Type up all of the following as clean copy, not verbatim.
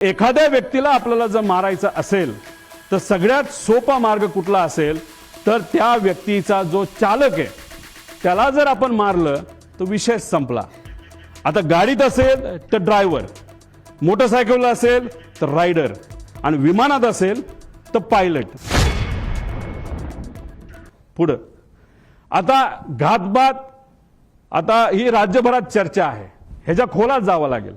एखाद्या व्यक्तीला आपल्याला जर मारायचं असेल तर सगळ्यात सोपा मार्ग कुठला असेल तर त्या व्यक्तीचा जो चालक आहे त्याला जर आपण मारलं तर विषय संपला। आता गाडीत असेल तर ड्रायव्हर, मोटरसायकलला असेल तर रायडर आणि विमानात असेल तर पायलट। पुढे आता घातपात, आता ही राज्यभरात चर्चा आहे, ह्याच्या खोलात जावं लागेल,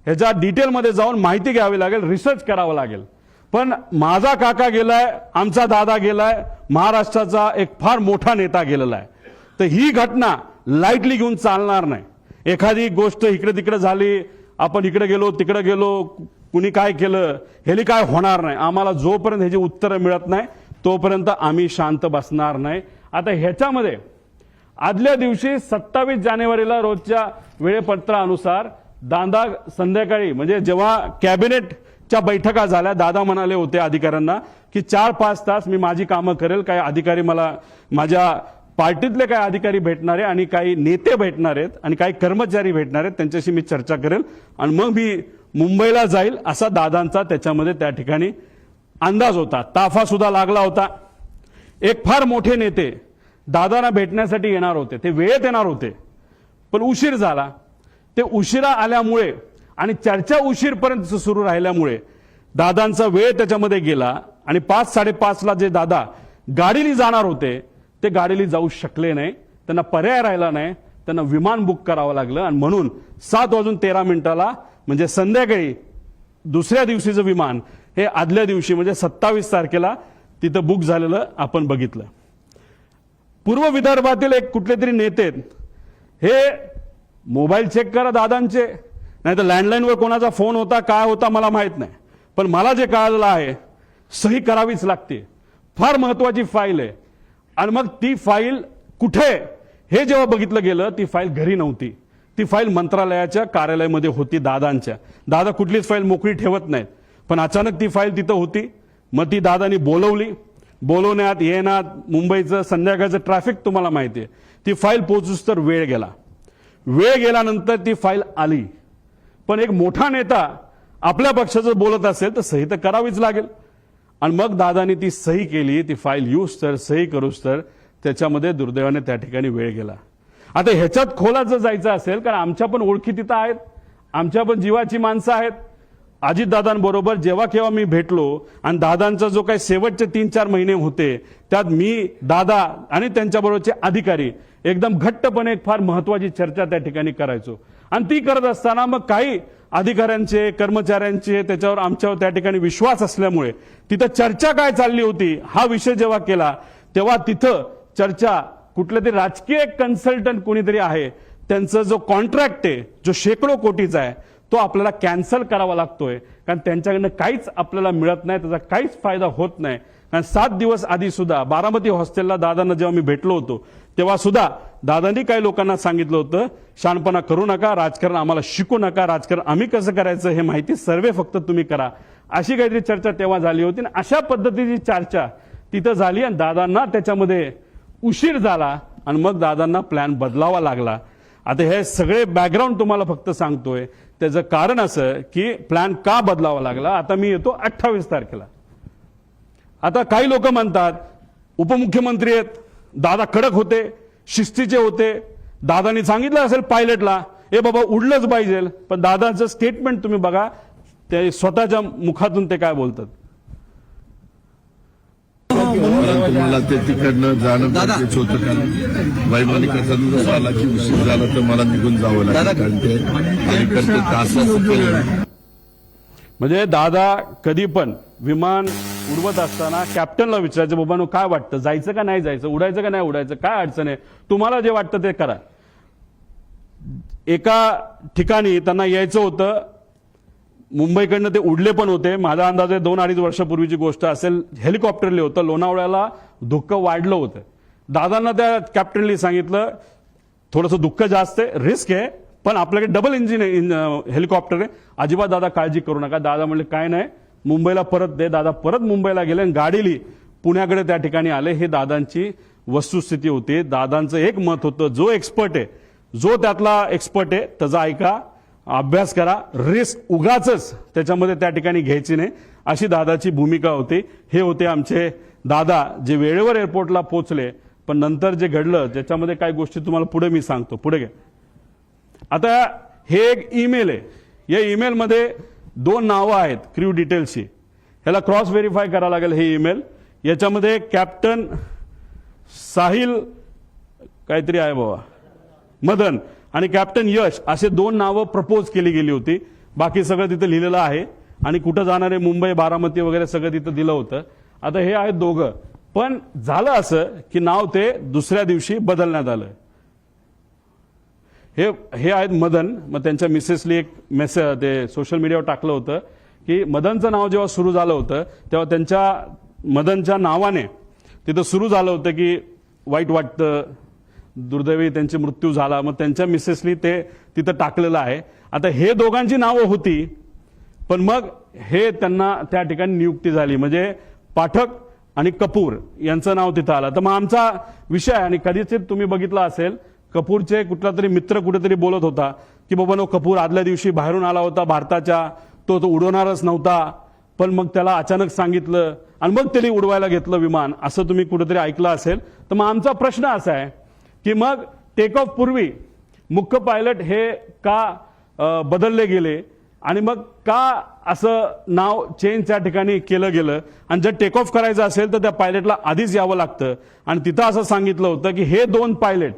ह्याच्या डिटेलमध्ये जाऊन माहिती घ्यावी लागेल, रिसर्च करावं लागेल। पण माझा काका गेलाय, आमचा दादा गेलाय, महाराष्ट्राचा एक फार मोठा नेता गेलेला आहे, तर ही घटना लाईटली घेऊन चालणार नाही। एखादी गोष्ट इकडे तिकडे झाली, आपण इकडे गेलो तिकडे गेलो, कुणी काय केलं, ह्याली काय होणार नाही। आम्हाला जोपर्यंत ह्याची उत्तरं मिळत नाही तोपर्यंत आम्ही शांत बसणार नाही। आता ह्याच्यामध्ये आदल्या दिवशी 27 जानेवारीला रोजच्या वेळेपत्रानुसार दादा संध्याकाळी म्हणजे जेव्हा कॅबिनेटच्या बैठका झाल्या, दादा म्हणाले होते अधिकाऱ्यांना की 4-5 तास मी माझी कामं करेल, काही अधिकारी मला माझ्या पार्टीतले काही अधिकारी भेटणार आहे आणि काही नेते भेटणार आहेत आणि काही कर्मचारी भेटणार आहेत, त्यांच्याशी मी चर्चा करेल आणि मग मी मुंबईला जाईल, असा दादांचा त्याच्यामध्ये त्या ठिकाणी अंदाज होता। ताफा सुद्धा लागला होता। एक फार मोठे नेते दादांना भेटण्यासाठी येणार होते, ते वेळेत येणार होते, पण उशीर झाला। ते उशिरा आल्यामुळे आणि चर्चा उशीरपर्यंत सुरू राहिल्यामुळे दादांचा वेळ त्याच्यामध्ये गेला आणि 5-5:30ला जे दादा गाडीने जाणार होते ते गाडीने जाऊ शकले नाही, त्यांना पर्याय राहिला नाही, त्यांना विमान बुक करावं लागलं आणि म्हणून 7:13 म्हणजे संध्याकाळी दुसऱ्या दिवशीचं विमान हे आदल्या दिवशी म्हणजे 27 तारखेला तिथं बुक झालेलं आपण बघितलं। पूर्व विदर्भातील एक कुठले तरी नेते हे मोबाईल चेक करा दादांचे, नाही तर लँडलाईनवर कोणाचा फोन होता काय होता मला माहित नाही, पण मला जे कळालेलं आहे सही करावीच लागते, फार महत्वाची फाईल आहे। आणि मग ती फाईल कुठे हे जेव्हा बघितलं गेलं ती फाईल घरी नव्हती, ती फाईल मंत्रालयाच्या कार्यालयामध्ये होती दादांच्या। दादा कुठलीच फाईल मोकळी ठेवत नाहीत, पण अचानक ती फाईल तिथं होती। मग ती दादांनी बोलवली, बोलवण्यात येण्यात मुंबईचं संध्याकाळचं ट्रॅफिक तुम्हाला माहिती आहे, ती फाईल पोहोचूस तर वेळ गेला। वेळ गेल्यानंतर ती फाईल आली, पण एक मोठा नेता आपल्या पक्षाचं बोलत असेल तर सही तर करावीच लागेल। आणि मग दादांनी ती सही केली, ती फाईल यूज तर सही करूस तर त्याच्यामध्ये दुर्दैवाने त्या ठिकाणी वेळ गेला। आता ह्याच्यात खोलात जर जायचं असेल, कारण आमच्या पण ओळखी तिथं आहेत, आमच्या पण जीवाची माणसं आहेत। अजितदादांबरोबर जेव्हा केव्हा मी भेटलो आणि दादांचा जो काही शेवटचे 3-4 महिने होते त्यात मी दादा आणि त्यांच्याबरोबरचे अधिकारी एकदम घट्टपणे एक फार महत्वाची चर्चा त्या ठिकाणी करायचो। आणि ती करत असताना मग काही अधिकाऱ्यांचे कर्मचाऱ्यांचे त्याच्यावर आमच्यावर त्या ठिकाणी विश्वास असल्यामुळे तिथं चर्चा काय चालली होती हा विषय जेव्हा केला तेव्हा तिथं चर्चा कुठले तरी राजकीय कन्सल्टंट कोणीतरी आहे, त्यांचा जो कॉन्ट्रॅक्ट आहे जो शेकडो कोटीचा आहे तो आपल्याला कॅन्सल करावा लागतोय, कारण त्यांच्याकडनं काहीच आपल्याला मिळत नाही, त्याचा काहीच फायदा होत नाही। कारण 7 दिवस आधी सुद्धा बारामती हॉस्टेलला दादांना जेव्हा मी भेटलो होतो तेव्हा सुद्धा दादांनी काही लोकांना सांगितलं होतं शहाणपणा करू नका, राजकारण आम्हाला शिकू नका, राजकारण आम्ही कसं करायचं हे माहिती सर्वे फक्त तुम्ही करा, अशी काहीतरी चर्चा तेव्हा झाली होती। आणि अशा पद्धतीची चर्चा तिथं झाली आणि दादांना त्याच्यामध्ये उशीर झाला आणि मग दादांना प्लॅन बदलावा लागला। आता हे सगळे बॅकग्राऊंड तुम्हाला फक्त सांगतोय, त्याचं कारण असं की प्लॅन का बदलावा लागला। आता मी येतो 28 तारखेला। आता काही लोक म्हणतात उपमुख्यमंत्री आहेत, दादा कडक होते, शिस्तीचे होते, दादांनी सांगितलं असेल पायलटला ए बाबा उडलंच पाहिजे, पण दादाचं स्टेटमेंट तुम्ही बघा, ते स्वतःच्या मुखातून ते काय बोलतात। तुम्हाला ते तिकडनं जाणं गरजेचं होतं, कारण वैमानिकाचा दिवस आला की उशीर झाला तर मला निघून जावं लागलं, कारण ते कार्यकर्ते तास म्हणजे दादा कधी पण विमान उडवत असताना कॅप्टनला विचारायचं बाबांनो काय वाटतं, जायचं का नाही जायचं, उडायचं का नाही उडायचं, काय अडचण आहे, तुम्हाला जे वाटतं ते करा। एका ठिकाणी त्यांना यायचं होतं, मुंबईकडनं ते उडले पण होते, माझा अंदाज आहे 2-2.5 वर्षापूर्वीची गोष्ट असेल, हेलिकॉप्टरले होतं, लोणावळ्याला धुक्क वाढलं होतं। दादांना त्या कॅप्टनली सांगितलं थोडंसं दुःख जास्त आहे, रिस्क आहे, पण आपल्याकडे डबल इंजिन हेलिकॉप्टर आहे, अजिबात दादा काळजी करू नका। दादा म्हणले काय नाही, मुंबईला परत दे। दादा परत मुंबईला गेले आणि गाडीली पुण्याकडे त्या ठिकाणी आले। हे दादांची वस्तुस्थिती होती। दादांचं एक मत होतं, जो एक्सपर्ट आहे, जो त्यातला एक्सपर्ट आहे त्याचा ऐका, अभ्यास करा, रिस्क उगाचच त्याच्यामध्ये त्या ठिकाणी घ्यायची नाही, अशी दादाची भूमिका होती. हे होते आमचे दादा, जे वेळेवर एअरपोर्टला पोहोचले, पण नंतर जे घडलं ज्याच्यामध्ये काही गोष्टी तुम्हाला पुढे मी सांगतो. पुढे घ्या. आता हे एक ईमेल आहे. या ईमेलमध्ये 2 नावं आहेत क्रू डिटेल्सची. ह्याला क्रॉस व्हेरीफाय करावं लागेल हे ईमेल. याच्यामध्ये कॅप्टन साहिल काहीतरी आहे बाबा मदन आणि कॅप्टन यश असे 2 नावं प्रपोज केली गेली होती. बाकी सगळं तिथं लिहिलेलं आहे आणि कुठं जाणारे मुंबई बारामती वगैरे सगळं तिथं दिलं होतं. आता हे आहेत दोघं, पण झालं असं की नाव ते दुसऱ्या दिवशी बदलण्यात आलं. हे आहेत मदन. मग त्यांच्या मिसेसली एक मेसेज ते सोशल मीडियावर टाकलं होतं की मदनचं नाव जेव्हा सुरू झालं होतं तेव्हा त्यांच्या मदनच्या नावाने तिथं सुरू झालं होतं की वाईट वाटतं, दुर्दैवी त्यांची मृत्यू झाला. मग त्यांच्या मिसेसनी ते तिथं टाकलेलं आहे. आता हे दोघांची नावं होती, पण मग हे त्यांना त्या ठिकाणी नियुक्ती झाली, म्हणजे पाठक आणि कपूर यांचं नाव तिथं आलं. तर मग आमचा विषय आणि कधीच तुम्ही बघितलं असेल, कपूरचे कुठला तरी मित्र कुठेतरी बोलत होता की बाबा नो कपूर आदल्या दिवशी बाहेरून आला होता भारताच्या, तो उडवणारच नव्हता, पण मग त्याला अचानक सांगितलं आणि मग त्यांनी उडवायला घेतलं विमान, असं तुम्ही कुठेतरी ऐकलं असेल. तर मग आमचा प्रश्न असा आहे की मग टेक ऑफ पूर्वी मुख्य पायलट हे का बदलले गेले आणि मग का असं नाव चेंज त्या ठिकाणी केलं गेलं. आणि जर टेक ऑफ करायचं असेल तर त्या पायलटला आधीच यावं लागतं. आणि तिथं असं सांगितलं होतं की हे 2 पायलट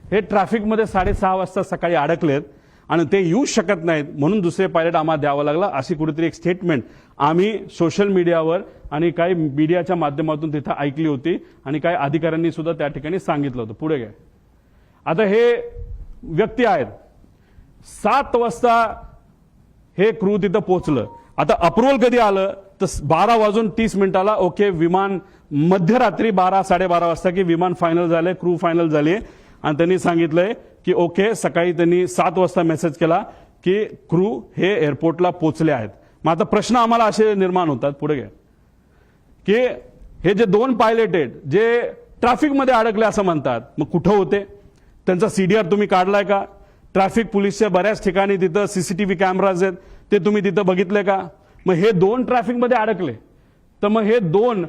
हे ट्रॅफिकमध्ये 6:30 वाजता सकाळी अडकलेत आणि ते येऊ शकत नाहीत, म्हणून दुसरे पायलट आम्हाला द्यावं लागलं, अशी कुठेतरी एक स्टेटमेंट आम्ही सोशल मीडियावर आणि काही मीडियाच्या माध्यमातून तिथं ऐकली होती आणि काही अधिकाऱ्यांनी सुद्धा त्या ठिकाणी सांगितलं होतं. पुढे घ्या. आता हे व्यक्ती आहेत, 7 वाजता हे क्रू तिथं पोहोचलं. आता अप्रुव्हल कधी आलं तर 12:30 ओके, विमान मध्यरात्री 12-12:30 वाजता की विमान फायनल झालंय, क्रू फायनल झाली आणि त्यांनी सांगितलंय की ओके. सकाळी त्यांनी 7 वाजता मेसेज केला की क्रू हे एअरपोर्टला पोहोचले आहेत. मग आता प्रश्न आम्हाला असे निर्माण होतात. पुढे घ्या. की हे जे 2 पायलट आहेत जे ट्रॅफिकमध्ये अडकले असं म्हणतात, मग कुठं होते, त्यांचा सीडीआर तुम्ही काढलाय का? ट्रॅफिक पोलीसच्या बऱ्याच ठिकाणी तिथं सीसीटीव्ही कॅमेराज आहेत, ते तुम्ही तिथं बघितले का? मग हे 2 ट्रॅफिकमध्ये अडकले, तर मग हे 2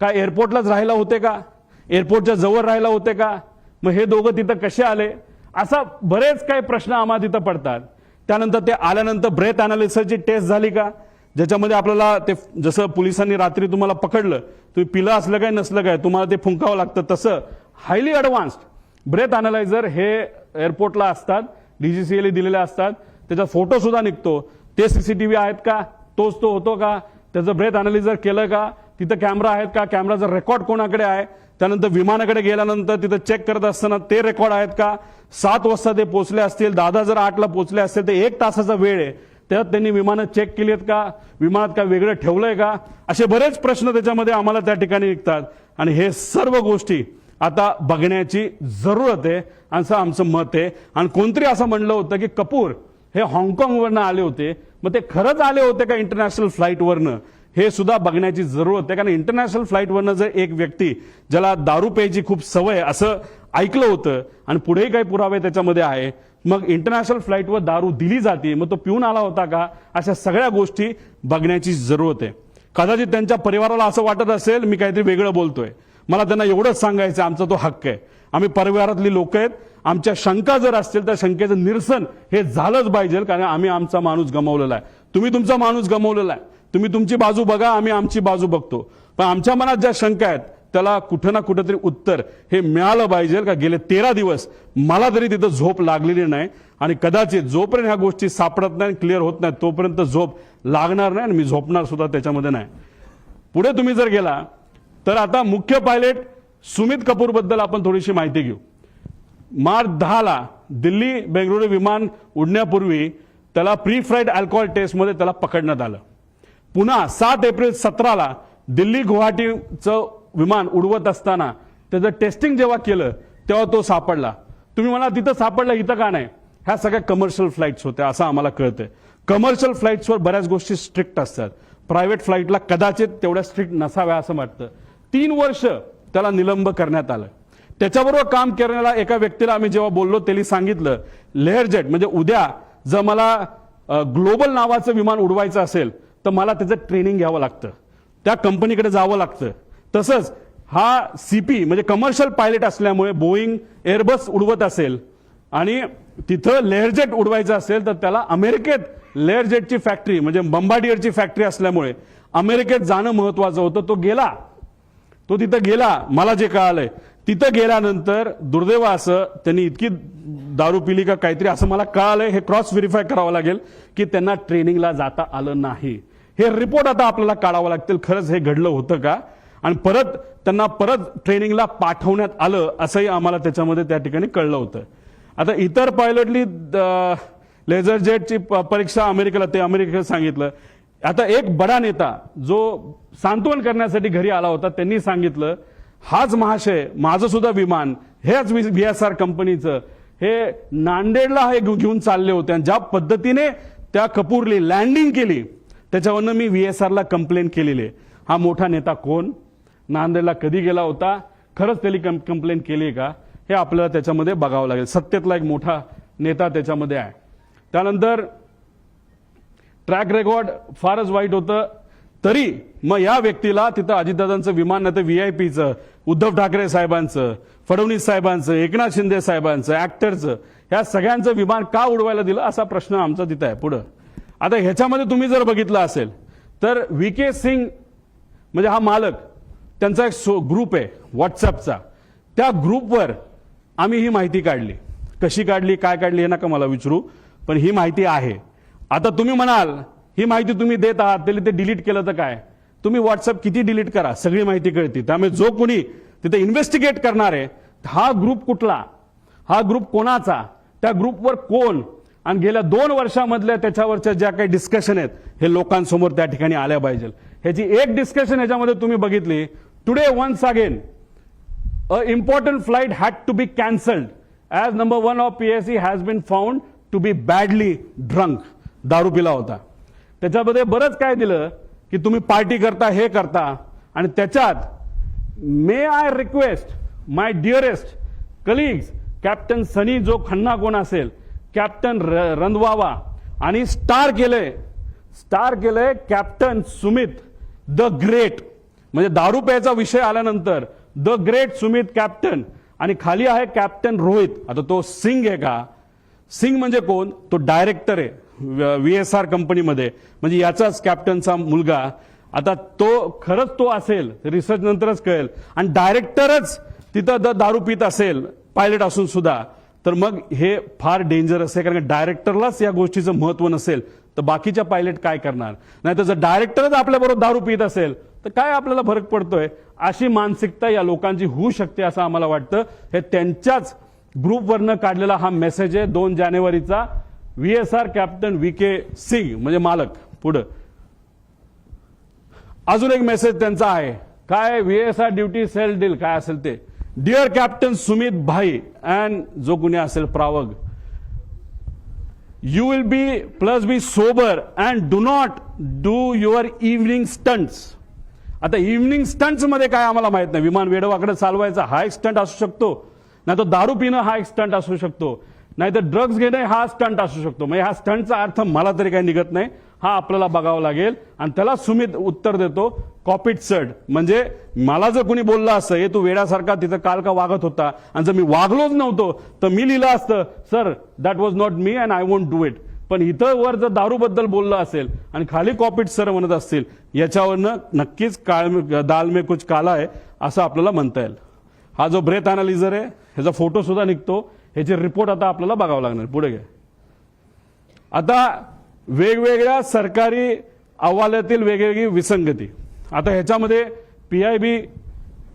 काय एअरपोर्टलाच राहायला होते का? एअरपोर्टच्या जवळ राहायला होते का? मग हे दोघं तिथं कसे आले? असा बरेच काही प्रश्न आम्हाला तिथं पडतात. त्यानंतर ते आल्यानंतर ब्रेथ अनालिसिसची टेस्ट झाली का, ज्याच्यामध्ये आपल्याला ते जसं पोलिसांनी रात्री तुम्हाला पकडलं, तुम्ही पिलं असलं काय नसलं काय तुम्हाला ते फुंकावं लागतं, तसं हायली ॲडव्हान्स्ड ब्रेथ अनालायझर हे एअरपोर्टला असतात, डीजीसीएला दिलेले असतात. त्याचा फोटो सुद्धा निघतो. ते सीसीटीव्ही आहेत का, तोच तो होतो का, त्याचं ब्रेथ अनालिझर केलं का, तिथं कॅमेरा आहेत का, कॅमेराचा रेकॉर्ड कोणाकडे आहे, त्यानंतर विमानाकडे गेल्यानंतर तिथं चेक करत असताना ते रेकॉर्ड आहेत का. 7 वाजता ते पोहोचले असतील, दादा जर 8ला पोहोचले असतील तर 1 तासाचा वेळ आहे, त्यात त्यांनी विमानं चेक केली आहेत का, विमानात काय वेगळं ठेवलंय का, असे बरेच प्रश्न त्याच्यामध्ये आम्हाला त्या ठिकाणी निघतात. आणि हे सर्व गोष्टी आता बघण्याची जरूरत आहे असं आमचं मत आहे. आणि कोणतरी असं म्हणलं होतं की कपूर हे हाँगकाँगवरनं आले होते, मग ते खरंच आले होते का इंटरनॅशनल फ्लाईटवरनं, हे सुद्धा बघण्याची जरूरत आहे. कारण इंटरनॅशनल फ्लाईटवरनं जर एक व्यक्ती ज्याला दारू प्यायची खूप सवय असं ऐकलं होतं आणि पुढेही काही पुरावे त्याच्यामध्ये आहे, मग इंटरनॅशनल फ्लाईटवर दारू दिली जाते, मग तो पिऊन आला होता का, अशा सगळ्या गोष्टी बघण्याची जरूरत आहे. कदाचित त्यांच्या परिवाराला असं वाटत असेल मी काहीतरी वेगळं बोलतोय. मला त्यांना एवढंच सांगायचं, आमचा तो हक्क आहे. आम्ही परिवारातली लोक आहेत, आमच्या शंका जर असतील तर शंकेचं निरसन हे झालंच पाहिजे, कारण आम्ही आमचा माणूस गमावलेला आहे, तुम्ही तुमचा माणूस गमावलेला आहे. तुम्ही तुमची बाजू बघा, आम्ही आमची बाजू बघतो. पण आमच्या मनात ज्या शंका आहेत त्याला कुठं ना कुठेतरी उत्तर हे मिळालं पाहिजे. का गेले 13 दिवस मला तरी तिथं झोप लागलेली नाही आणि कदाचित जोपर्यंत ह्या गोष्टी सापडत नाही, क्लिअर होत नाही, तोपर्यंत झोप लागणार नाही आणि मी झोपणार सुद्धा त्याच्यामध्ये नाही. पुढे तुम्ही जर गेला तर आता मुख्य पायलट सुमित कपूर बद्दल आपण थोडीशी माहिती घेऊ. मार्च 10ला दिल्ली बेंगळुरू विमान उडण्यापूर्वी त्याला प्री फ्लाईट अल्कोहोल टेस्टमध्ये त्याला पकडण्यात आलं. पुन्हा 7 एप्रिल 17ला दिल्ली गुवाहाटीचं विमान उडवत असताना त्याचं टेस्टिंग जेव्हा केलं तेव्हा तो सापडला. तुम्ही म्हणा तिथं सापडला, इथं का नाही? ह्या सगळ्या कमर्शियल फ्लाईट्स होत्या असं आम्हाला कळतंय. कमर्शियल फ्लाईट्सवर बऱ्याच गोष्टी स्ट्रिक्ट असतात, प्रायव्हेट फ्लाईटला कदाचित तेवढ्या स्ट्रिक्ट नसाव्या असं वाटतं. 3 वर्ष त्याला निलंब करण्यात आलं. त्याच्याबरोबर काम करण्याला एका व्यक्तीला आम्ही जेव्हा बोललो त्यांनी सांगितलं लेअर जेट म्हणजे उद्या जर मला ग्लोबल नावाचं विमान उडवायचं असेल तर मला त्याचं ट्रेनिंग घ्यावं लागतं, त्या कंपनीकडे जावं लागतं. तसंच हा सीपी म्हणजे कमर्शियल पायलट असल्यामुळे बोईंग एअरबस उडवत असेल आणि तिथं लेअरजेट उडवायचं असेल तर त्याला अमेरिकेत लेअरजेटची फॅक्टरी म्हणजे बंबार्डियरची फॅक्टरी असल्यामुळे अमेरिकेत जाणं महत्वाचं होतं. तो तिथं गेला. मला जे कळालंय तिथं गेल्यानंतर दुर्दैव असं त्यांनी इतकी दारू पिली का काहीतरी असं मला कळालंय. हे क्रॉस व्हेरीफाय करावं लागेल की त्यांना ट्रेनिंगला जाता आलं नाही. हे रिपोर्ट आता आपल्याला काढावं लागतील खरंच हे घडलं होतं का आणि त्यांना परत ट्रेनिंगला पाठवण्यात आलं असंही आम्हाला त्याच्यामध्ये त्या ठिकाणी कळलं होतं. आता इतर पायलटली लेझर जेटची परीक्षा अमेरिकेला सांगितलं. आता एक बडा नेता जो सांत्वन करण्यासाठी घरी आला होता त्यांनी सांगितलं हाच महाशय माझं सुद्धा विमान हेच VSR कंपनीचं हे नांदेडला हे घेऊन चालले होते आणि ज्या पद्धतीने त्या कपूरली लँडिंग केली त्याच्यावरनं मी VSRला कंप्लेंट केलेली आहे. हा मोठा नेता कोण, नांदेडला कधी गेला होता, खरंच त्यांनी कंप्लेंट केली का हे आपल्याला त्याच्यामध्ये बघावं लागेल. सत्तेतला एक मोठा नेता त्याच्यामध्ये आहे. त्यानंतर ट्रॅक रेकॉर्ड फारच वाईट होतं. तरी मग या व्यक्तीला तिथं अजितदादांचं विमान नाही तर VIPचं, उद्धव ठाकरे साहेबांचं, फडणवीस साहेबांचं, एकनाथ शिंदे साहेबांचं, ऍक्टरचं ह्या सगळ्यांचं विमान का उडवायला दिलं असा प्रश्न आमचा तिथं आहे. पुढं आता ह्याच्यामध्ये तुम्ही जर बघितलं असेल तर VK सिंग म्हणजे हा मालक त्यांचा एक ग्रुप आहे व्हॉट्सअपचा. त्या ग्रुपवर आम्ही ही माहिती काढली. कशी काढली काय काढली हे नका मला विचारू, पण ही माहिती आहे. आता तुम्ही म्हणाल ही माहिती तुम्ही देत आहात ते डिलीट केलं तर काय, तुम्ही व्हॉट्सअप किती डिलीट करा सगळी माहिती कळते. त्यामुळे जो कोणी तिथे इन्व्हेस्टिगेट करणार आहे हा ग्रुप कुठला, हा ग्रुप कोणाचा, त्या ग्रुपवर कोण आणि गेल्या 2 वर्षामधल्या त्याच्यावरच्या ज्या काही डिस्कशन आहेत हे लोकांसमोर त्या ठिकाणी आल्या पाहिजे. ह्याची एक डिस्कशन ह्याच्यामध्ये तुम्ही बघितली. Today once again a important flight had to be cancelled as number 1 of PSC has been found to be badly drunk. दारू पिला होता. त्याच्यामध्ये बरंच काय दिलं की तुम्ही पार्टी करता हे करता आणि त्याच्यात may I request my dearest colleagues captain Sunny जो खन्ना कोण असेल कॅप्टन रंधवावा आणि स्टार केलंय कॅप्टन सुमित द ग्रेट. म्हणजे दारू प्यायचा विषय आल्यानंतर द ग्रेट सुमित कॅप्टन आणि खाली आहे कॅप्टन रोहित. आता तो सिंग आहे का, सिंग म्हणजे कोण, तो डायरेक्टर आहे VSR कंपनीमध्ये म्हणजे याचाच कॅप्टनचा मुलगा. आता तो खरंच तो असेल रिसर्च नंतरच कळेल आणि डायरेक्टरच तिथं दारू पित असेल पायलट असून सुद्धा तर मग हे फार डेंजरस आहे. कारण डायरेक्टरलाच या गोष्टीचं महत्व नसेल तर बाकीच्या पायलट काय करणार. नाही तर जर डायरेक्टरच आपल्याबरोबर दारू पित असेल तर काय आपल्याला फरक पडतोय. अशी मानसिकता या लोकांची होऊ शकते असं आम्हाला वाटतं. हे त्यांच्याच ग्रुपवरनं काढलेला हा मेसेज आहे 2 जानेवारीचा. VSR कॅप्टन VK सिंग म्हणजे मालक. पुढं अजून एक मेसेज त्यांचा आहे काय, VSR ड्युटी सेल डील काय असेल ते. डिअर कॅप्टन सुमित भाई अँड जो कुणी असेल प्रावग, you will be sober and do not do your evening stunts. आता इव्हनिंग स्टंट्स मध्ये काय आम्हाला माहित नाही. विमान वेडवाकडे चालवायचा हा एक स्टंट असू शकतो, नाही तर दारू पिणं हा एक स्टंट असू शकतो, नाही तर ड्रग्ज घेणं हा स्टंट असू शकतो. म्हणजे हा स्टंटचा अर्थ मला तरी काही निघत नाही. हा आपल्याला बघावं लागेल आणि त्याला सुमित उत्तर देतो कॉपीट सड. म्हणजे मला जर कोणी बोललं असतं हे तू वेड्यासारखा तिथं काल का वागत होता आणि जर मी वागलोच नव्हतो तर मी लिहिलं असतं sir that was not me and I won't do it. पण इथं वर जर दारूबद्दल बोललं असेल आणि खाली कॉपीट सर म्हणत असतील याच्यावरनं नक्कीच दाल में कुछ काला आहे असं आपल्याला म्हणता येईल. हा जो ब्रेथ अनालिझर आहे ह्याचा फोटो सुद्धा निघतो. ह्याचे रिपोर्ट आता आपल्याला बघावं लागणार. पुढे घ्या. आता वेगवेगळ्या सरकारी अहवालातील वेगवेगळी विसंगती. आता ह्याच्यामध्ये PIB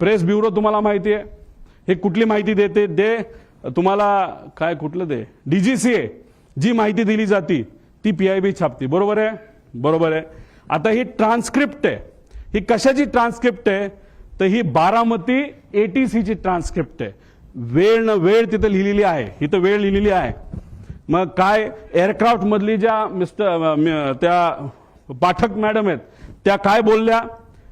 प्रेस ब्युरो तुम्हाला माहिती आहे हे कुठली माहिती देते तुम्हाला काय कुठलं ते DGCA जी माहिती दिली जाती ती PIB छापती. बरोबर आहे. आता ही ट्रान्सक्रिप्ट आहे. ही कशाची ट्रान्सक्रिप्ट आहे तर ही बारामती ATCची ट्रान्सक्रिप्ट आहे. वेळ न वेळ तिथं लिहिलेली आहे. इथं वेळ लिहिलेली आहे. मग काय एअरक्राफ्ट मधली ज्या त्या पाठक मॅडम आहेत त्या काय बोलल्या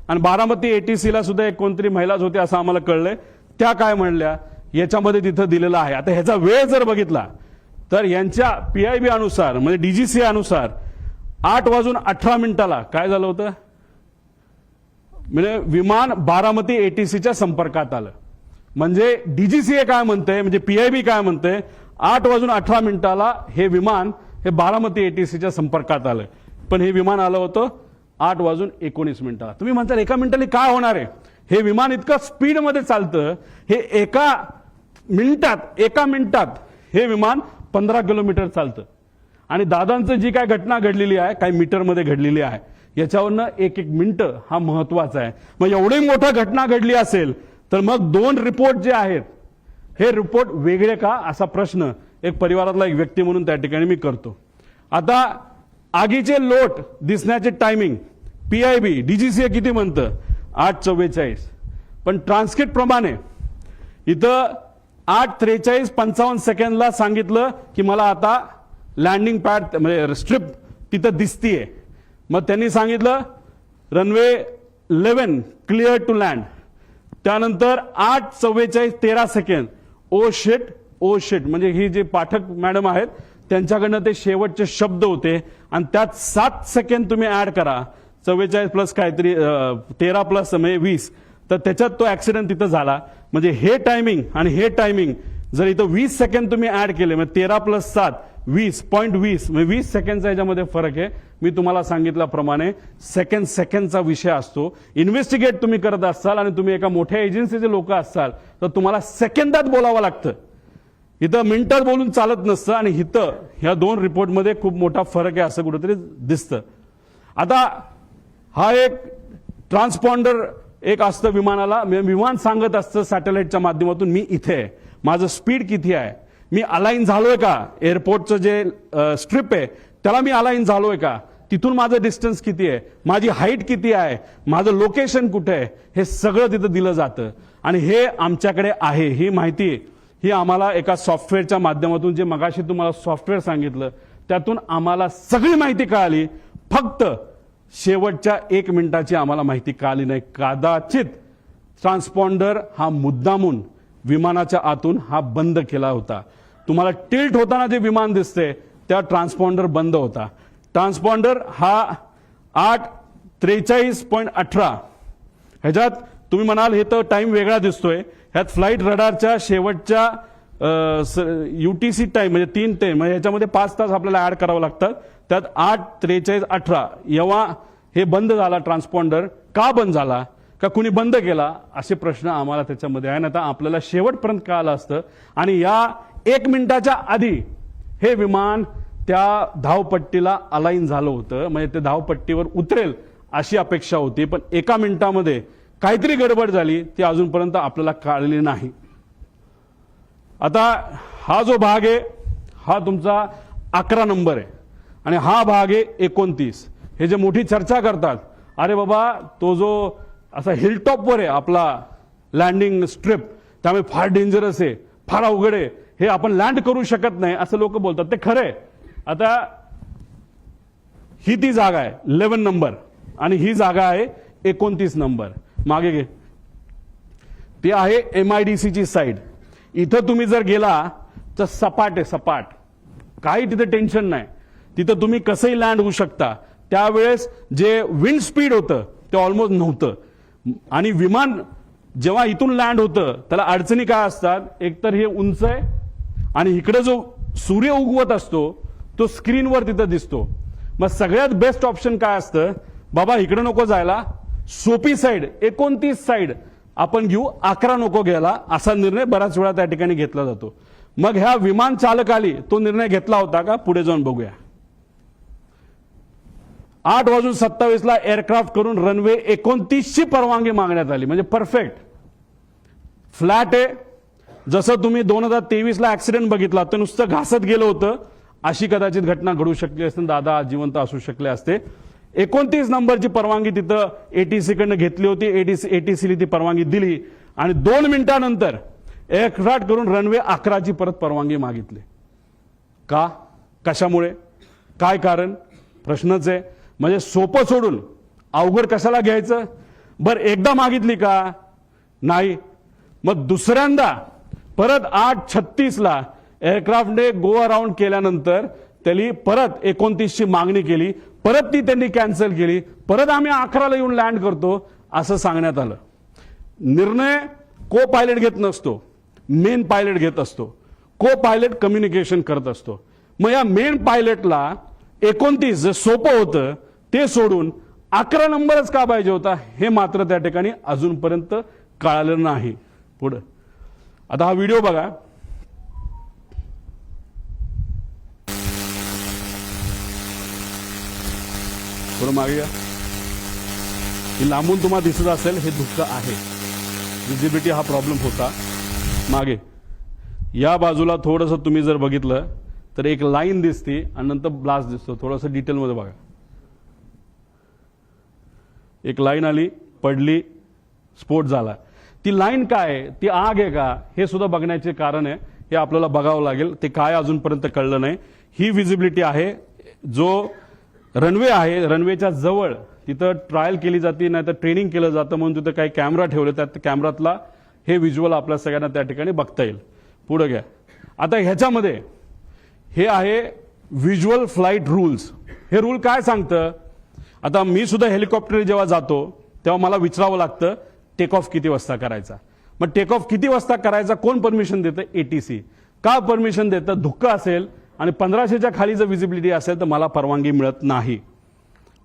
आणि बारामती ATCला सुद्धा एक कोणतरी महिलाच होती असं आम्हाला कळलंय. त्या काय म्हणल्या याच्यामध्ये तिथं दिलेलं आहे. आता ह्याचा वेळ जर बघितला तर यांच्या PIB अनुसार म्हणजे DGCA अनुसार 8:18 काय झालं होतं, म्हणजे विमान बारामती ATCच्या संपर्कात आलं. म्हणजे DGCA काय म्हणते, म्हणजे PIB काय म्हणते, 8:18 हे विमान हे बारामती ATCच्या संपर्कात आलं. पण हे विमान आलं होतं 8:19. तुम्ही म्हणता एका मिनिटाने काय होणार आहे, हे विमान इतकं स्पीडमध्ये चालतं, हे एका मिनिटात हे विमान 15 किलोमीटर चालतं. आणि दादांचं जी काय घटना घडलेली आहे, काही मीटरमध्ये घडलेली आहे, याच्यावरनं एक मिनिटं हा महत्वाचा आहे. मग एवढी मोठी घटना घडली असेल तर मग 2 रिपोर्ट जे आहेत हे रिपोर्ट वेगळे का, असा प्रश्न एक परिवारातला एक व्यक्ती म्हणून त्या ठिकाणी मी करतो. आता आगीचे लोट दिसण्याचे टायमिंग PIB DGCA किती म्हणतं, 8:44. पण ट्रान्सक्रिप्ट प्रमाणे इथं 8:43:55 सांगितलं की मला आता लँडिंग पॅड म्हणजे स्ट्रिप तिथं दिसतीये. मग त्यांनी सांगितलं रनवे 11 क्लिअर टू लँड. त्यानंतर 8:44:13 ओ शिट म्हणजे ही जे पाठक मॅडम आहेत त्यांच्याकडनं ते शेवटचे शब्द होते आणि त्यात 7 सेकंड तुम्ही ऍड करा, 44 प्लस काहीतरी 13 प्लस 20, तर त्याच्यात तो ऍक्सिडेंट तिथं झाला. म्हणजे हे टायमिंग आणि हे टायमिंग जर इथं 20 सेकंड तुम्ही ऍड केले, म्हणजे 13 प्लस 7 20.20 म्हणजे 20 सेकंडचा याच्यामध्ये फरक आहे. मी तुम्हाला सांगितल्याप्रमाणे सेकंडचा विषय असतो. इन्व्हेस्टिगेट तुम्ही करत असाल आणि तुम्ही एका मोठ्या एजन्सीचे लोक असाल तर तुम्हाला सेकंदात बोलावं लागतं, इथं मिनिटात बोलून चालत नसतं. आणि इथं ह्या 2 रिपोर्टमध्ये खूप मोठा फरक आहे असं कुठेतरी दिसतं. आता हा एक ट्रान्सपॉन्डर एक असतं विमानाला, विमान सांगत असतं सॅटेलाइटच्या माध्यमातून मी इथे आहे, माझं स्पीड किती आहे, मी अलाइन झालोय का, एअरपोर्टचं जे स्ट्रिप आहे त्याला मी अलाइन झालोय का, तिथून माझं डिस्टन्स किती आहे, माझी हाईट किती आहे, माझं लोकेशन कुठे आहे, हे सगळं तिथं दिलं जातं. आणि हे आमच्याकडे आहे, ही माहिती ही आम्हाला एका सॉफ्टवेअरच्या माध्यमातून, जे मगाशी तुम्हाला सॉफ्टवेअर सांगितलं त्यातून आम्हाला सगळी माहिती कळाली. फक्त शेवटच्या 1 मिनिटाची आम्हाला माहिती कळाली नाही. कदाचित ट्रान्सपॉन्डर हा मुद्दामून विमानाच्या आतून हा बंद केला होता. तुम्हाला टिल्ट होताना जे विमान दिसते त्या ट्रान्सपॉन्डर बंद होता. ट्रान्सपॉन्डर हा 8:43.18 ह्याच्यात तुम्ही म्हणाल हे तर टाइम वेगळा दिसतोय, ह्यात फ्लाईट रडारच्या शेवटच्या UTC टाइम म्हणजे 3 ते म्हणजे ह्याच्यामध्ये 5 तास आपल्याला ऍड करावं लागतात. त्यात 8:43.18 जेव्हा हे बंद झाला ट्रान्सपॉन्डर, का बंद झाला, का कुणी बंद केला, असे प्रश्न आम्हाला त्याच्यामध्ये आहे. आता आपल्याला शेवटपर्यंत कळालं असतं. आणि या 1 मिनिटाच्या आधी हे विमान त्या धावपट्टीला अलाइन झालं होतं, म्हणजे ते धावपट्टीवर उतरेल अशी अपेक्षा होती. पण 1 मिनिटामध्ये काहीतरी गडबड झाली, ती अजूनपर्यंत आपल्याला कळलेली नाही. आता हा जो भाग आहे हा तुमचा 11 नंबर आहे आणि हा भाग आहे 29. हे जे मोठी चर्चा करतात, अरे बाबा तो जो असा हिलटॉपवर आहे आपला लँडिंग स्ट्रिप, त्यामुळे फार डेंजरस आहे, फार अवघड आहे, हे आपण लँड करू शकत नाही असं लोक बोलतात. ते खरंय. आता ही ती जागा आहे 11 नंबर आणि ही जागा आहे 29 नंबर. मागे घे, ती आहे MIDCची साईड. इथं तुम्ही जर गेला तर सपाट आहे, सपाट, काही तिथे टेन्शन नाही, तिथं तुम्ही कसंही लँड होऊ शकता. त्यावेळेस जे विंड स्पीड होतं ते ऑलमोस्ट नव्हतं. आणि विमान जेव्हा इथून लँड होतं त्याला अडचणी काय असतात, एकतर हे उंच आहे आणि इकडे जो सूर्य उगवत असतो तो स्क्रीनवर तिथं दिसतो. मग सगळ्यात बेस्ट ऑप्शन काय असतं, बाबा इकडे नको जायला, सोपी साईड 29 साईड आपण घेऊ, 11 नको घ्यायला, असा निर्णय बऱ्याच वेळा त्या ठिकाणी घेतला जातो. मग ह्या विमान चालकाली तो निर्णय घेतला होता का, पुढे जाऊन बघूया. 8:27 एअरक्राफ्ट करून रनवे 29ची परवानगी मागण्यात आली. म्हणजे परफेक्ट फ्लॅट आहे. जसं तुम्ही 2023 ऍक्सिडेंट बघितला तर नुसतं घासत गेलं होतं, अशी कदाचित घटना घडू शकली असते, दादा जिवंत असू शकले असते. 29 नंबरची परवानगी तिथं ATC कडनं घेतली होती. ATCला ती परवानगी दिली आणि 2 मिनिटांनंतर एअरक्राफ्ट करून रनवे 11ची परत परवानगी मागितली. का, कशामुळे, काय कारण, प्रश्नच आहे. म्हणजे सोपं सोडून अवघड कशाला घ्यायचं. बरं एकदा मागितली का, नाही. मग दुसऱ्यांदा परत 8:36 एअरक्राफ्टने गो अराउंड केल्यानंतर त्यांनी परत 29ची मागणी केली, परत ती त्यांनी कॅन्सल केली, परत आम्ही 11ला येऊन लँड करतो असं सांगण्यात आलं. निर्णय को पायलट घेत नसतो, मेन पायलट घेत असतो. को पायलट कम्युनिकेशन करत असतो. मग या मेन पायलटला 29 जे सोपं होतं ते सोडून 11 नंबरच का पाहिजे होता हे मात्र त्या ठिकाणी अजूनपर्यंत कळालं नाही. पुढे आता हा व्हिडिओ बघा. थोडं मागे या. ही लांबून तुम्हाला दिसत असेल हे धुक्क आहे. विजिबिलिटी हा प्रॉब्लेम होता. मागे या बाजूला थोडंसं तुम्ही जर बघितलं तर एक लाईन दिसते आणि नंतर ब्लास्ट दिसतो. थोडंसं डिटेलमध्ये बघा. एक लाईन आली, पडली, स्फोट झाला. ती लाईन काय आहे, ती आग आहे का, हे सुद्धा बघण्याचे कारण आहे. हे आपल्याला बघावं लागेल. ते काय अजूनपर्यंत कळलं नाही. ही विजिबिलिटी आहे. जो रनवे आहे, रनवेच्या जवळ तिथं ट्रायल केली जाते, नाही तर ट्रेनिंग केलं जातं म्हणून तिथं काही कॅमेरा ठेवले. त्या कॅमेरातला हे व्हिज्युअल आपल्या सगळ्यांना त्या ठिकाणी बघता येईल. पुढे घ्या. आता ह्याच्यामध्ये हे आहे व्हिज्युअल फ्लाईट रूल्स. हे रूल काय सांगतं, आता मी सुद्धा हेलिकॉप्टर जेव्हा जातो तेव्हा मला विचारावं लागतं टेक ऑफ किती वाजता करायचा. मग टेक ऑफ किती वाजता करायचा कोण परमिशन देतं, एटीसी. का परमिशन देतं, धुक्क असेल आणि 1500च्या खाली जर विजिबिलिटी असेल तर मला परवानगी मिळत नाही.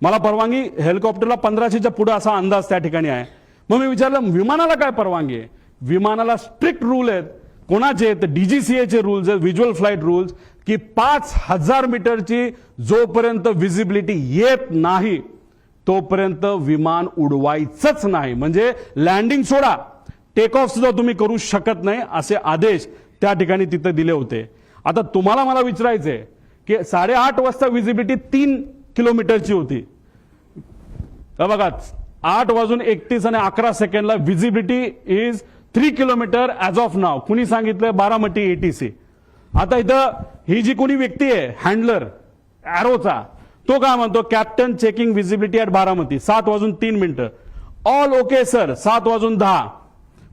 मला परवानगी हेलिकॉप्टरला 1500च्या पुढे असा अंदाज त्या ठिकाणी आहे. मग मी विचारलं विमानाला काय परवानगी आहे. विमानाला स्ट्रिक्ट रूल आहेत. कोणाचे आहेत, डीजीसीएचे रूल्स आहेत, व्हिज्युअल फ्लाईट रूल्स, की 5000 मीटरची जोपर्यंत विजिबिलिटी येत नाही तोपर्यंत विमान उडवायचंच नाही. म्हणजे लँडिंग सोडा, टेक ऑफ सुद्धा तुम्ही करू शकत नाही असे आदेश त्या ठिकाणी तिथे दिले होते. आता तुम्हाला मला विचारायचंय की 8:30 वाजता विजिबिलिटी 3 किलोमीटरची होती. बघा 8:31 आणि 11 सेकंडला visibility is 3 kilometre as of now. कुणी सांगितलं, बारामती एटीसी. आता इथं ही जी कोणी व्यक्ती आहे हँडलर ॲरोचा, तो काय म्हणतो, captain checking visibility at Baramati 7:03. All okay sir 7:10.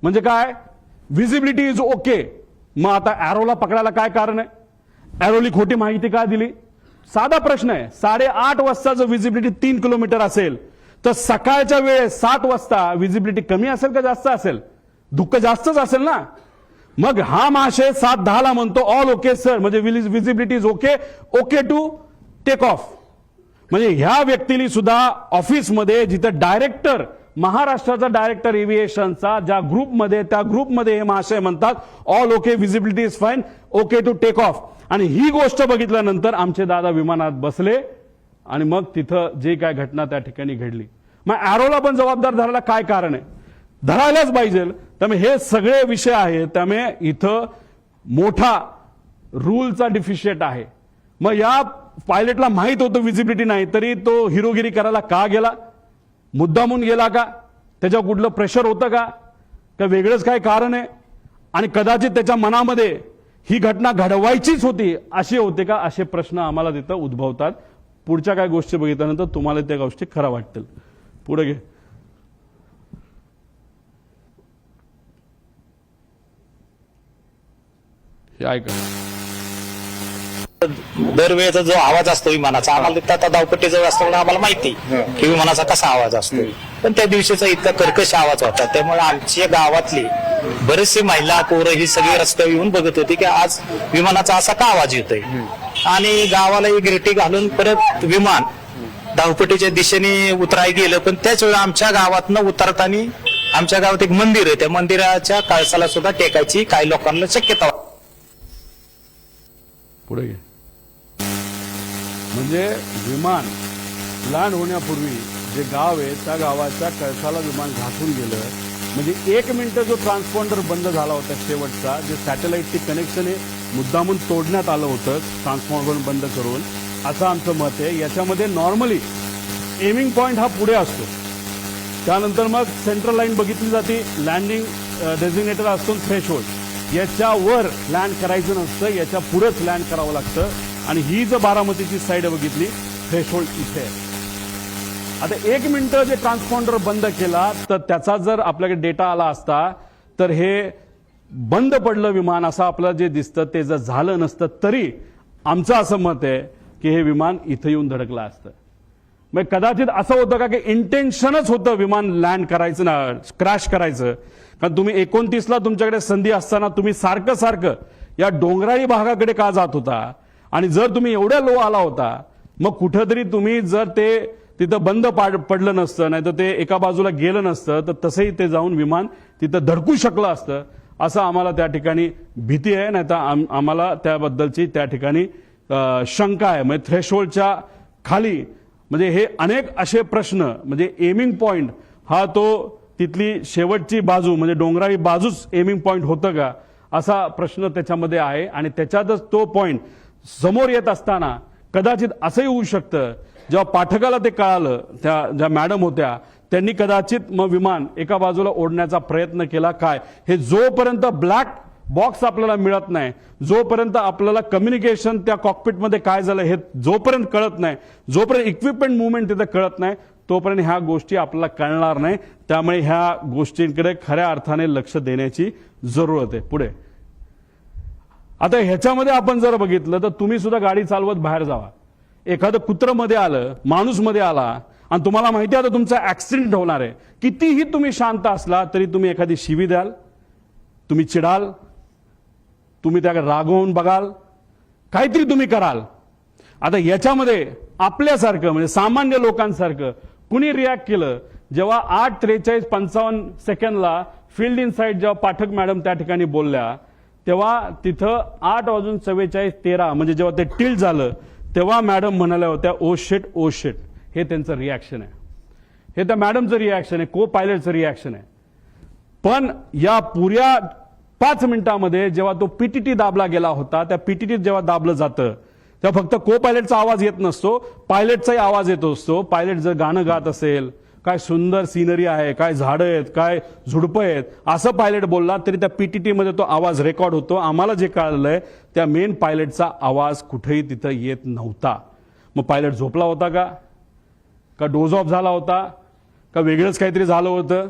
म्हणजे काय, विजिबिलिटी इज ओके. मग आता ॲरोला पकडायला काय कारण आहे, ॲरोली खोटी माहिती का दिली. साधा प्रश्न आहे. 8:30 वाजता जर विजिबिलिटी 3 किलोमीटर असेल तर सकाळच्या वेळेस 7 वाजता विजिबिलिटी कमी असेल का जास्त असेल, धुक्क जास्तच असेल ना. मग हा महाशय 7:10 म्हणतो ऑल ओके सर, म्हणजे visibility is okay, okay to take off. म्हणजे ह्या व्यक्तीने सुद्धा ऑफिसमध्ये जिथं डायरेक्टर, महाराष्ट्राचा डायरेक्टर एव्हिएशनचा ज्या ग्रुपमध्ये, त्या ग्रुपमध्ये हे महाशय म्हणतात all okay, visibility is fine, okay to take off. आणि ही गोष्ट बघितल्यानंतर आमचे दादा विमानात बसले आणि मग तिथं जे काय घटना त्या ठिकाणी घडली. मग ॲरोला पण जबाबदार धरायला काय कारण आहे, धरायलाच पाहिजे. त्यामुळे हे सगळे विषय आहेत. त्यामुळे इथं मोठा रूलचा डिफिशिएट आहे. मग या पायलटला माहित होतं विजिबिलिटी नाही तरी तो हिरोगिरी करायला का गेला, मुद्दामून गेला का, त्याच्यावर कुठलं प्रेशर होतं का वेगळंच काय कारण आहे. आणि कदाचित त्याच्या मनामध्ये ही घटना घडवायचीच होती असे होते का, असे प्रश्न आम्हाला तिथं उद्भवतात. पुढच्या काय गोष्टी बघितल्यानंतर तुम्हाला त्या गोष्टी खऱ्या वाटतील. पुढे घे. हे ऐका. दरवेळेचा जो आवाज असतो विमानाचा, आम्हाला तिथं आता धावपट्टीजवळ असल्यामुळे आम्हाला माहिती की विमानाचा कसा आवाज असतो. पण त्या दिवशीचा इतका कर्कश आवाज होता, त्यामुळे आमच्या गावातली बरेचसे महिला पोरं ही सगळी रस्त्यावर येऊन बघत होती की आज विमानाचा असा का आवाज येतोय. आणि गावाला एक रेटी घालून परत विमान धावपट्टीच्या दिशेने उतराय गेलं. पण त्याच वेळी आमच्या गावातनं उतरताना आमच्या गावात एक मंदिर आहे, त्या मंदिराच्या कळसाला सुद्धा टेकायची काही लोकांना शक्यता. पुढे घे. म्हणजे विमान लँड होण्यापूर्वी जे गाव आहे त्या गावाच्या कळसाला विमान घासून गेलं. म्हणजे 1 मिनिट जो ट्रान्सपॉन्डर बंद झाला होता शेवटचा, जे सॅटेलाइटची कनेक्शन हे मुद्दामून तोडण्यात आलं होतं ट्रान्सपॉन्डर बंद करून, असं आमचं मत आहे. याच्यामध्ये नॉर्मली एमिंग पॉइंट हा पुढे असतो, त्यानंतर मग सेंट्रल लाईन बघितली जाते, लँडिंग डेझिग्नेटर असतो, थ्रेशोल्ड. याच्यावर लँड करायचं नसतं, याच्या पुढेच लँड करावं लागतं. आणि ही जर बारामतीची साईड बघितली, थ्रेशोल्ड इथे आहे. आता 1 मिनिट जे ट्रान्सपॉन्डर बंद केला तर त्याचा जर आपल्याकडे डेटा आला असता तर हे बंद पडलं विमान असं आपलं जे दिसतं ते जर झालं नसतं तरी आमचं असं मत आहे की हे विमान इथं येऊन धडकलं असतं. मग कदाचित असं होतं का की इंटेन्शनच होतं विमान लँड करायचं ना क्रॅश करायचं. कारण तुम्ही 29ला तुमच्याकडे संधी असताना तुम्ही सारखं सारखं या डोंगराळी भागाकडे का जात होता आणि जर तुम्ही एवढ्या लो आला होता मग कुठंतरी तुम्ही जर ते तिथं बंद पडलं नसतं नाही तर ते एका बाजूला गेलं नसतं तर तसंही ते जाऊन विमान तिथं धडकू शकलं असतं असं आम्हाला त्या ठिकाणी भीती आहे. नाही तर आम्हाला त्याबद्दलची त्या ठिकाणी शंका आहे. म्हणजे थ्रेशोल्डच्या खाली म्हणजे हे अनेक असे प्रश्न म्हणजे एमिंग पॉइंट हा तो तिथली शेवटची बाजू म्हणजे डोंगराळी बाजूच एमिंग पॉइंट होतं का असा प्रश्न त्याच्यामध्ये आहे. आणि त्याच्यातच तो पॉइंट समोर येत असताना कदाचित असंही होऊ शकतं जेव्हा पाठकाला ते कळालं त्या ज्या मॅडम होत्या त्यांनी कदाचित मग विमान एका बाजूला ओढण्याचा प्रयत्न केला काय हे जोपर्यंत ब्लॅक बॉक्स आपल्याला मिळत नाही जोपर्यंत आपल्याला कम्युनिकेशन त्या कॉकपिटमध्ये काय झालं हे जोपर्यंत कळत नाही जोपर्यंत इक्विपमेंट मुवमेंट तिथे कळत नाही तोपर्यंत ह्या गोष्टी आपल्याला कळणार नाही. त्यामुळे ह्या गोष्टींकडे खऱ्या अर्थाने लक्ष देण्याची जरूरत आहे. पुढे आता ह्याच्यामध्ये आपण जर बघितलं तर तुम्ही सुद्धा गाडी चालवत बाहेर जावा एखादं कुत्रं मध्ये आलं माणूस मध्ये आला आणि तुम्हाला माहिती आहे आता तुमचा ऍक्सिडेंट होणार आहे कितीही तुम्ही शांत असला तरी तुम्ही एखादी शिवी द्याल तुम्ही चिडाल तुम्ही त्याकडे रागवून बघाल काहीतरी तुम्ही कराल. आता याच्यामध्ये आपल्यासारखं म्हणजे सामान्य लोकांसारखं कुणी रिॲक्ट केलं जेव्हा 8:43:55 फील्ड इन साईड जेव्हा पाठक मॅडम त्या ठिकाणी बोलल्या तेव्हा तिथं 8:44:13 म्हणजे जेव्हा ते टिल्ट झालं तेव्हा मॅडम म्हणाल्या होत्या ओ शिट ओ शिट. हे त्यांचं रिॲक्शन आहे हे त्या मॅडमचं रिॲक्शन आहे को पायलटचं रिॲक्शन आहे. पण या पुऱ्या 5 मिनिटांमध्ये जेव्हा तो पीटीटी दाबला गेला होता त्या पीटीटी जेव्हा दाबलं जातं तेव्हा फक्त को पायलटचा आवाज येत नसतो पायलटचाही आवाज येत असतो. पायलट जर गाणं गात असेल काय सुंदर सिनरी आहे काय झाडं आहेत काय झुडपं आहेत असं पायलट बोलला तरी त्या पीटीटी मध्ये तो आवाज रेकॉर्ड होतो. आम्हाला जे कळलंय त्या मेन पायलटचा आवाज कुठेही तिथं येत नव्हता. मग पायलट झोपला होता का डोज ऑफ झाला होता का वेगळंच काहीतरी झालं होतं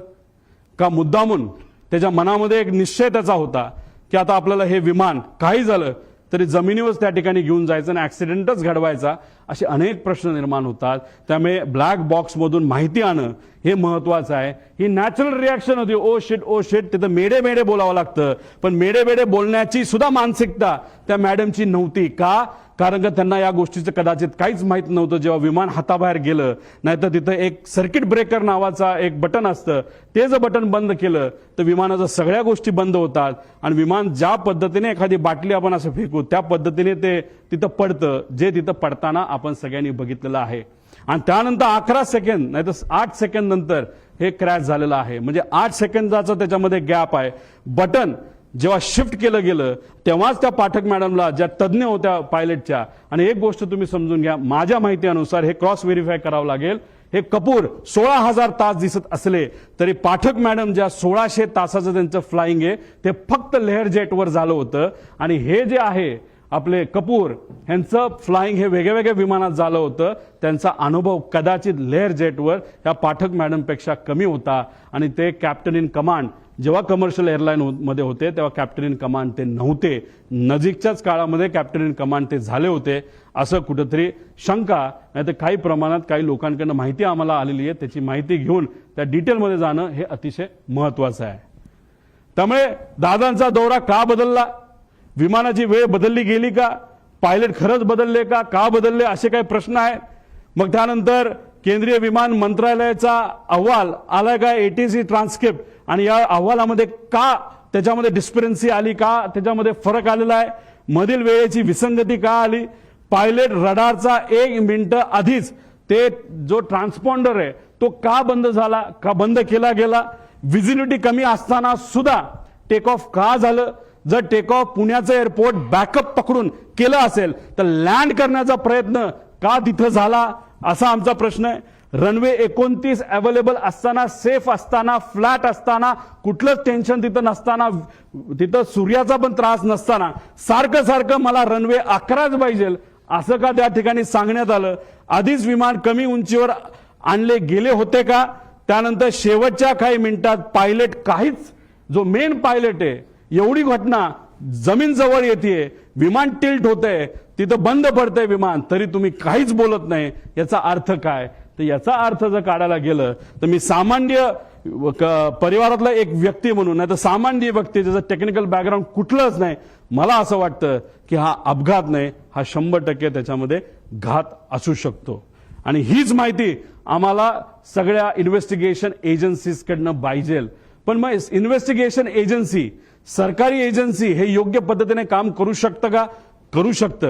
का मुद्दामून त्याच्या मनामध्ये एक निश्चय त्याचा होता की आता आपल्याला हे विमान काही झालं तरी जमिनीवर त्या ठिकाणी घेऊन जायचं आणि ऍक्सिडेंटच घडवायचा असे अनेक प्रश्न निर्माण होतात. त्यामुळे ब्लॅक बॉक्समधून माहिती आणणं हे महत्वाचं आहे. ही नॅचरल रिॲक्शन होती ओ शिट तिथं मेडे मेडे बोलावं लागतं पण मेडे मेडे बोलण्याची सुद्धा मानसिकता त्या मॅडमची नव्हती का कारण का त्यांना या गोष्टीचं कदाचित काहीच माहित नव्हतं. जेव्हा विमान हाताबाहेर गेलं नाहीतर तिथं एक सर्किट ब्रेकर नावाचा एक बटन असतं ते जर बटन बंद केलं तर विमानाच्या सगळ्या गोष्टी बंद होतात आणि विमान ज्या पद्धतीने एखादी बाटली आपण असं फेकू त्या पद्धतीने ते तिथं पडतं जे तिथं पडताना आपण सगळ्यांनी बघितलेलं आहे. आणि त्यानंतर 11 सेकंद नाही तर 8 सेकंद नंतर हे क्रॅश झालेलं आहे. म्हणजे 8 सेकंदाचा त्याच्यामध्ये गॅप आहे. बटन जेव्हा शिफ्ट केलं गेलं तेव्हाच त्या पाठक मॅडमला ज्या तज्ज्ञ होत्या पायलटच्या आणि एक गोष्ट तुम्ही समजून घ्या माझ्या माहितीनुसार हे क्रॉस व्हेरीफाय करावं लागेल हे कपूर 16,000 तास दिसत असले तरी पाठक मॅडम ज्या 1600 तासाचं त्यांचं फ्लाइंग आहे ते फक्त लेअर जेटवर झालं होतं आणि हे जे आहे आपले कपूर यांचं फ्लाइंग हे वेगळ्या वेगळ्या विमानात झालं होतं. त्यांचा अनुभव कदाचित लेअर जेटवर या पाठक मॅडमपेक्षा कमी होता आणि ते कॅप्टन इन कमांड जेव्हा कमर्शियल एअरलाईन मध्ये होते तेव्हा कॅप्टन इन कमांड ते नव्हते. नजीकच्याच काळामध्ये कॅप्टन इन कमांड ते झाले होते असं कुठेतरी शंका नाही तर काही प्रमाणात काही लोकांकडनं माहिती आम्हाला आलेली आहे त्याची माहिती घेऊन त्या डिटेलमध्ये जाणं हे अतिशय महत्वाचं आहे. त्यामुळे दादांचा दौरा का बदलला विमानाची वेळ बदलली गेली का पायलट खरंच बदलले का बदलले असे काही प्रश्न आहेत. मग त्यानंतर केंद्रीय विमान मंत्रालयाचा अहवाल आलाय का एटीसी ट्रान्सक्रिप्ट आणि या अहवालामध्ये का त्याच्यामध्ये डिस्परन्सी आली का त्याच्यामध्ये फरक आलेला आहे मधील वेळेची विसंगती का आली पायलट रडारचा 1 मिनिट आधीच ते जो ट्रान्सपॉन्डर आहे तो का बंद झाला का बंद केला गेला व्हिजिबिलिटी कमी असताना सुद्धा टेक ऑफ का झालं जर टेक ऑफ पुण्याचं एअरपोर्ट बॅकअप पकडून केलं असेल तर लँड करण्याचा प्रयत्न का तिथं झाला असा आमचा प्रश्न आहे. रनवे 29 अवेलेबल असताना सेफ असताना फ्लॅट असताना कुठलंच टेन्शन तिथं नसताना तिथं सूर्याचा पण त्रास नसताना सारखं सारखं मला रनवे 11च पाहिजे असं का त्या ठिकाणी सांगण्यात आलं. आधीच विमान कमी उंचीवर आणले गेले होते का त्यानंतर शेवटच्या काही मिनिटात पायलट काहीच जो मेन पायलट आहे एवढी घटना जमीन जवळ येते, विमान टिल्ट होतंय, तिथं बंद पडतंय विमान, तरी तुम्ही काहीच बोलत नाही. याचा अर्थ काय? तर याचा अर्थ जर काढायला गेलं तर मी सामान्य परिवारातला एक व्यक्ती म्हणून, नाही तर सामान्य व्यक्ती ज्याचं टेक्निकल बॅकग्राऊंड कुठलंच नाही, मला असं वाटतं की हा अपघात नाही, हा 100% त्याच्यामध्ये घात असू शकतो. आणि हीच माहिती आम्हाला सगळ्या इन्व्हेस्टिगेशन एजन्सीजकडनं पाहिजे. पण मग इन्व्हेस्टिगेशन एजन्सी, सरकारी एजन्सी हे योग्य पद्धतीने काम करू शकतं का? करू शकतं.